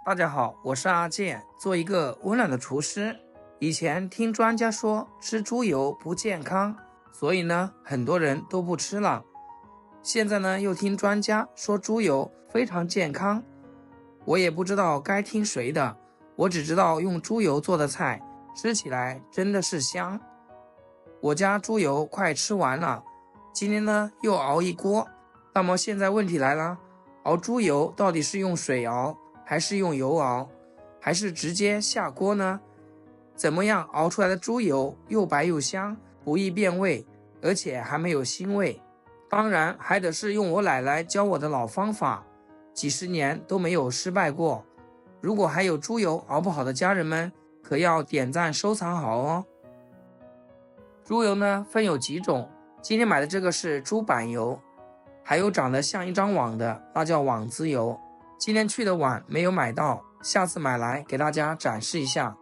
大家好，我是阿健，做一个温暖的厨师。以前听专家说吃猪油不健康，所以呢很多人都不吃了。现在呢又听专家说猪油非常健康，我也不知道该听谁的，我只知道用猪油做的菜吃起来真的是香。我家猪油快吃完了，今天呢又熬一锅。那么现在问题来了，熬猪油到底是用水熬还是用油熬，还是直接下锅呢？怎么样熬出来的猪油又白又香，不易变味，而且还没有腥味？当然还得是用我奶奶教我的老方法，几十年都没有失败过。如果还有猪油熬不好的家人们，可要点赞收藏好哦。猪油呢分有几种，今天买的这个是猪板油，还有长得像一张网的，那叫网子油。今天去的晚没有买到，下次买来给大家展示一下。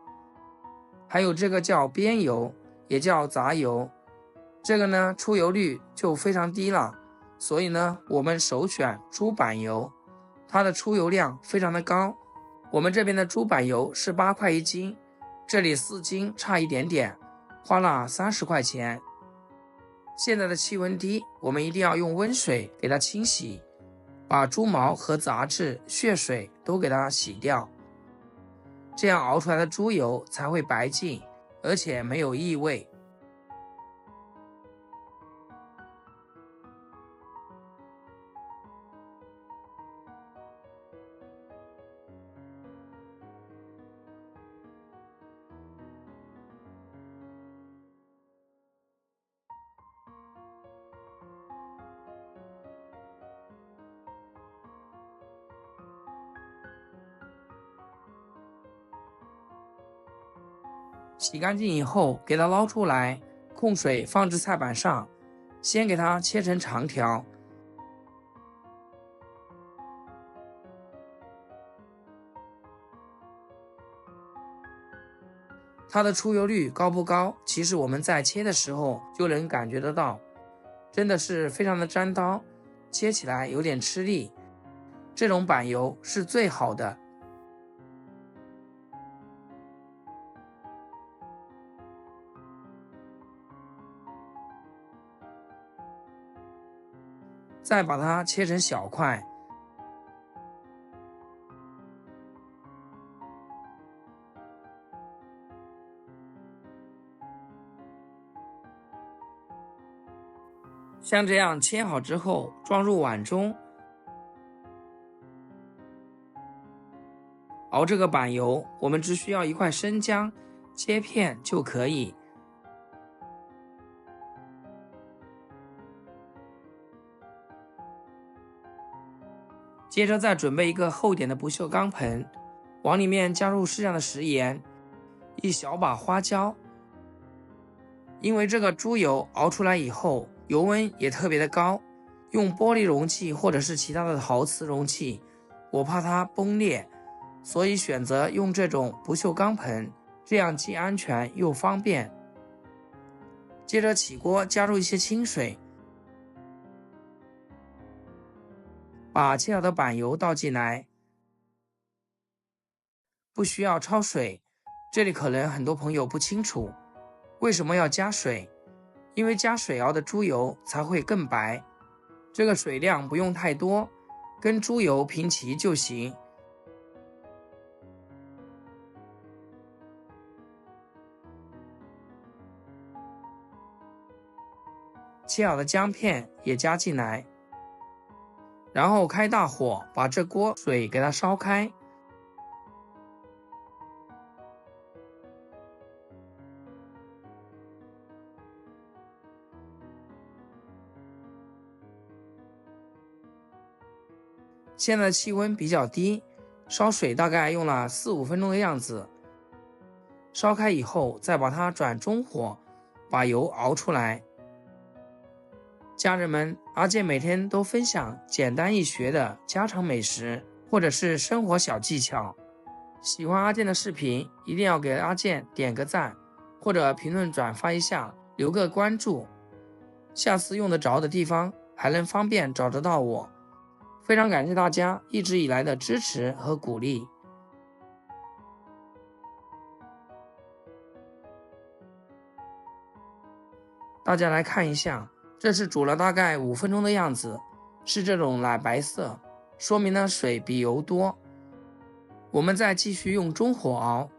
还有这个叫边油，也叫杂油，这个呢出油率就非常低了，所以呢我们首选猪板油，它的出油量非常的高。我们这边的猪板油是8块1斤，这里4斤差一点点，花了30块钱。现在的气温低，我们一定要用温水给它清洗，把猪毛和杂质、血水都给它洗掉，这样熬出来的猪油才会白净，而且没有异味。洗干净以后给它捞出来，控水放置菜板上，先给它切成长条。它的出油率高不高，其实我们在切的时候就能感觉得到，真的是非常的粘刀，切起来有点吃力，这种板油是最好的。再把它切成小块，像这样切好之后装入碗中。熬这个板油，我们只需要1块生姜，切片就可以。接着再准备一个厚点的不锈钢盆，往里面加入适量的食盐，1小把花椒。因为这个猪油熬出来以后油温也特别的高，用玻璃容器或者是其他的陶瓷容器，我怕它崩裂，所以选择用这种不锈钢盆，这样既安全又方便。接着起锅加入一些清水，把切好的板油倒进来，不需要焯水。这里可能很多朋友不清楚，为什么要加水？因为加水熬的猪油才会更白。这个水量不用太多，跟猪油平齐就行。切好的姜片也加进来，然后开大火把这锅水给它烧开。现在气温比较低，烧水大概用了4-5分钟的样子。烧开以后再把它转中火，把油熬出来。家人们，阿健每天都分享简单易学的家常美食，或者是生活小技巧。喜欢阿健的视频，一定要给阿健点个赞，或者评论转发一下，留个关注。下次用得着的地方还能方便找得到我。非常感谢大家一直以来的支持和鼓励。大家来看一下，这是煮了大概5分钟的样子，是这种奶白色，说明呢水比油多。我们再继续用中火熬，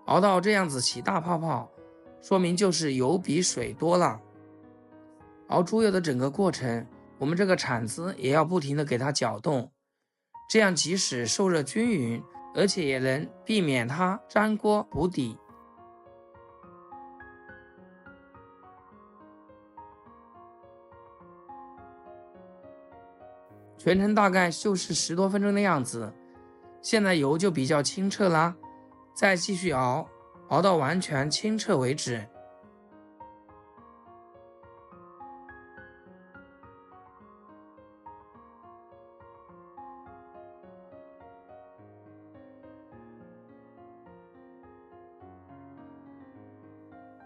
熬到这样子起大泡泡，说明就是油比水多了。熬猪油的整个过程，我们这个铲子也要不停的给它搅动，这样即使受热均匀，而且也能避免它粘锅补底。全程大概就是10多分钟的样子，现在油就比较清澈啦，再继续熬，熬到完全清澈为止。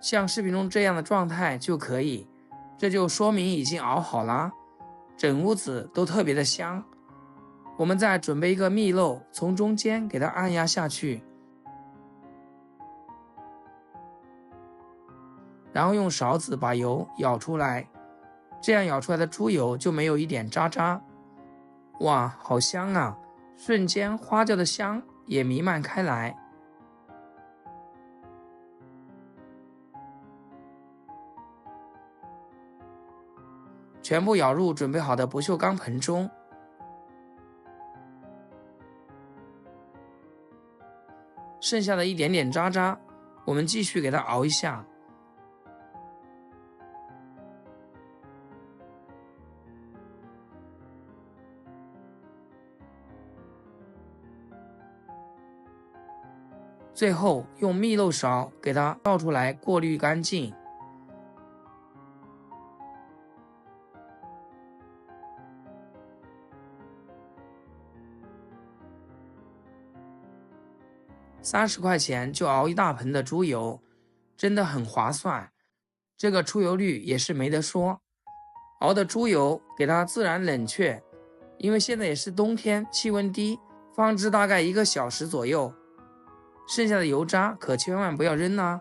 像视频中这样的状态就可以，这就说明已经熬好了，整屋子都特别的香。我们再准备一个蜜漏，从中间给它按压下去，然后用勺子把油舀出来，这样舀出来的猪油就没有一点渣渣。哇，好香啊！瞬间花椒的香也弥漫开来。全部舀入准备好的不锈钢盆中，剩下的一点点渣渣，我们继续给它熬一下。最后用蜜漏勺给它倒出来过滤干净。30块钱就熬一大盆的猪油，真的很划算。这个出油率也是没得说。熬的猪油给它自然冷却，因为现在也是冬天，气温低，放置大概1个小时左右。剩下的油渣可千万不要扔啊，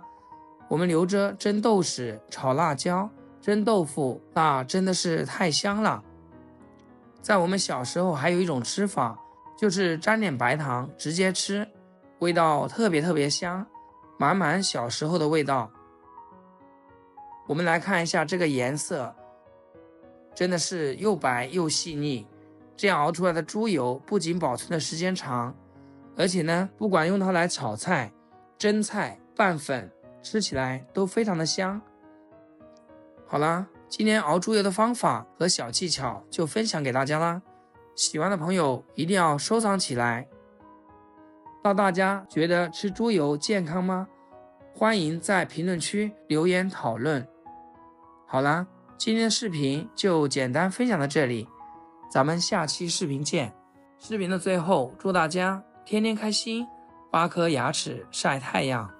我们留着蒸豆豉、炒辣椒、蒸豆腐，那真的是太香了。在我们小时候还有一种吃法，就是沾点白糖直接吃，味道特别香，满满小时候的味道。我们来看一下这个颜色，真的是又白又细腻。这样熬出来的猪油不仅保存的时间长，而且呢，不管用它来炒菜、蒸菜、拌粉，吃起来都非常的香。好啦，今天熬猪油的方法和小技巧就分享给大家啦，喜欢的朋友一定要收藏起来。那大家觉得吃猪油健康吗？欢迎在评论区留言讨论。好啦，今天的视频就简单分享到这里，咱们下期视频见。视频的最后，祝大家天天开心，8颗牙齿晒太阳。